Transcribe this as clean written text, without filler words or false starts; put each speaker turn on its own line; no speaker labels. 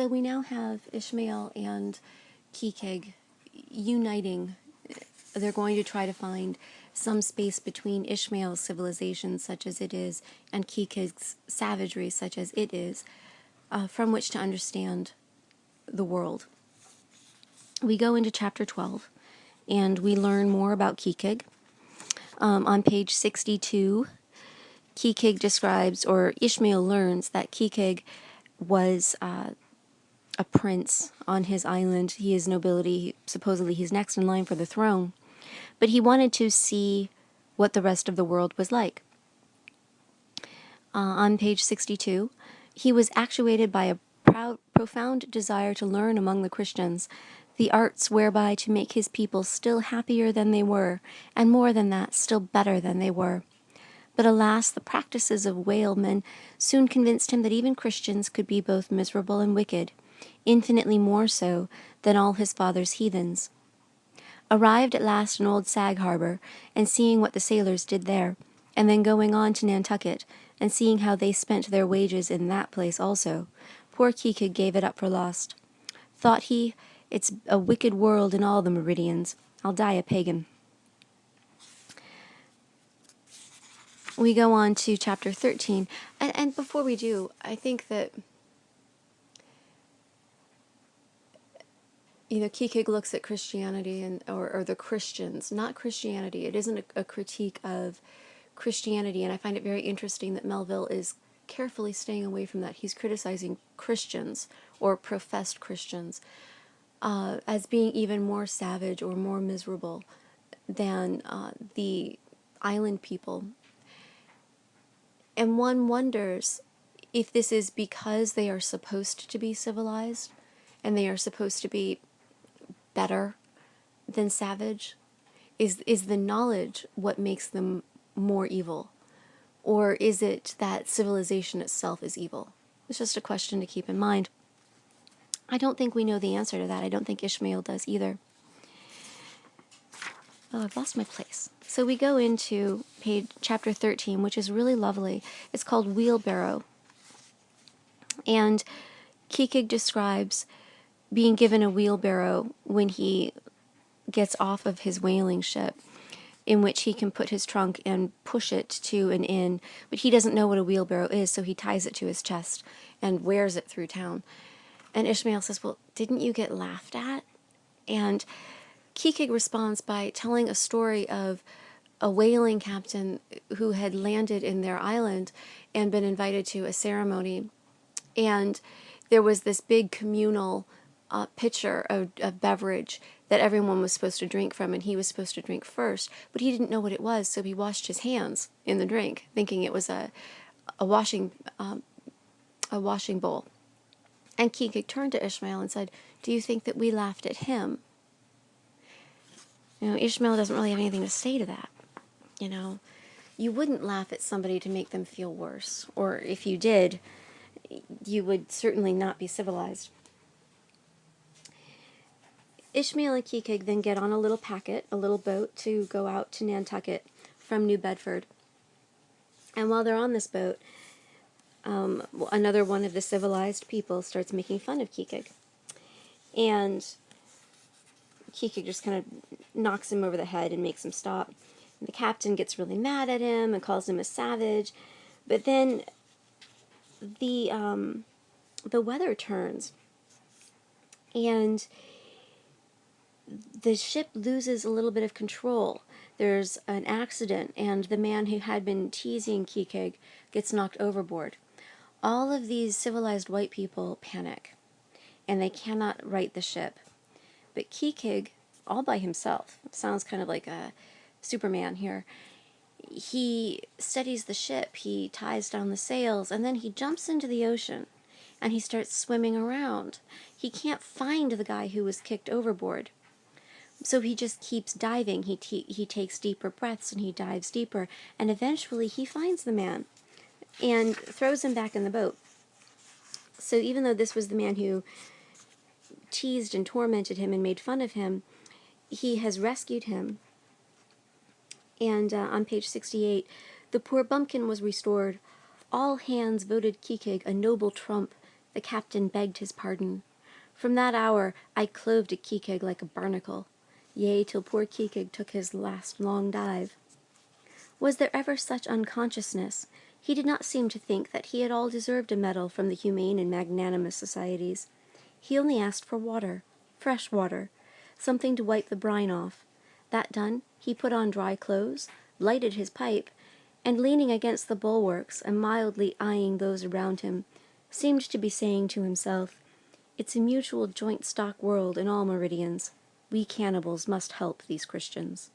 So we now have Ishmael and Kikig uniting. They're going to try to find some space between Ishmael's civilization, such as it is, and Kikig's savagery, such as it is, from which to understand the world. We go into chapter 12, and we learn more about Kikig. On page 62, Kikig describes, or Ishmael learns, that Kikig was a prince on his island. He is nobility. Supposedly he's next in line for the throne. But he wanted to see what the rest of the world was like. On page 62, he was actuated by a profound desire to learn among the Christians the arts whereby to make his people still happier than they were, and more than that, still better than they were. But alas, the practices of whalemen soon convinced him that even Christians could be both miserable and wicked, infinitely more so than all his father's heathens. Arrived at last in Old Sag Harbor, and seeing what the sailors did there, and then going on to Nantucket, and seeing how they spent their wages in that place also, poor Kikig gave it up for lost. Thought he, it's a wicked world in all the meridians. I'll die a pagan. We go on to chapter 13, and before we do, I think that Kikig looks at Christianity or the Christians, not Christianity. It isn't a critique of Christianity, and I find it very interesting that Melville is carefully staying away from that. He's criticizing Christians or professed Christians as being even more savage or more miserable than the island people. And one wonders if this is because they are supposed to be civilized and they are supposed to be better than savage. Is the knowledge what makes them more evil? Or is it that civilization itself is evil? It's just a question to keep in mind. I don't think we know the answer to that. I don't think Ishmael does either. Oh, I've lost my place. So we go into chapter 13, which is really lovely. It's called Wheelbarrow. And Kikig describes being given a wheelbarrow when he gets off of his whaling ship, in which he can put his trunk and push it to an inn. But he doesn't know what a wheelbarrow is, so he ties it to his chest and wears it through town. And Ishmael says, well, didn't you get laughed at? And Kikig responds by telling a story of a whaling captain who had landed in their island and been invited to a ceremony. And there was this big communal pitcher of beverage that everyone was supposed to drink from, and he was supposed to drink first, but he didn't know what it was, so he washed his hands in the drink, thinking it was a washing bowl. And Kikig turned to Ishmael and said, do you think that we laughed at him? Ishmael doesn't really have anything to say to that. You wouldn't laugh at somebody to make them feel worse, or if you did, you would certainly not be civilized. Ishmael and Kikig then get on a little boat, to go out to Nantucket from New Bedford. And while they're on this boat, another one of the civilized people starts making fun of Kikig. And Kikig just kind of knocks him over the head and makes him stop. And the captain gets really mad at him and calls him a savage. But then the weather turns, and the ship loses a little bit of control. There's an accident, and the man who had been teasing Kikig gets knocked overboard. All of these civilized white people panic, and they cannot right the ship. But Kikig, all by himself, sounds kind of like a Superman here, he steadies the ship, he ties down the sails, and then he jumps into the ocean, and he starts swimming around. He can't find the guy who was kicked overboard. So he just keeps diving. He takes deeper breaths, and he dives deeper, and eventually he finds the man and throws him back in the boat. So even though this was the man who teased and tormented him and made fun of him, he has rescued him. And on page 68, the poor bumpkin was restored. All hands voted Kikig a noble trump The captain begged his pardon. From that hour I clove to Kikig like a barnacle, yea, till poor Kikig took his last long dive. Was there ever such unconsciousness? He did not seem to think that he at all deserved a medal from the humane and magnanimous societies. He only asked for water, fresh water, something to wipe the brine off. That done, he put on dry clothes, lighted his pipe, and leaning against the bulwarks and mildly eyeing those around him, seemed to be saying to himself, "It's a mutual joint stock world in all meridians. We cannibals must help these Christians."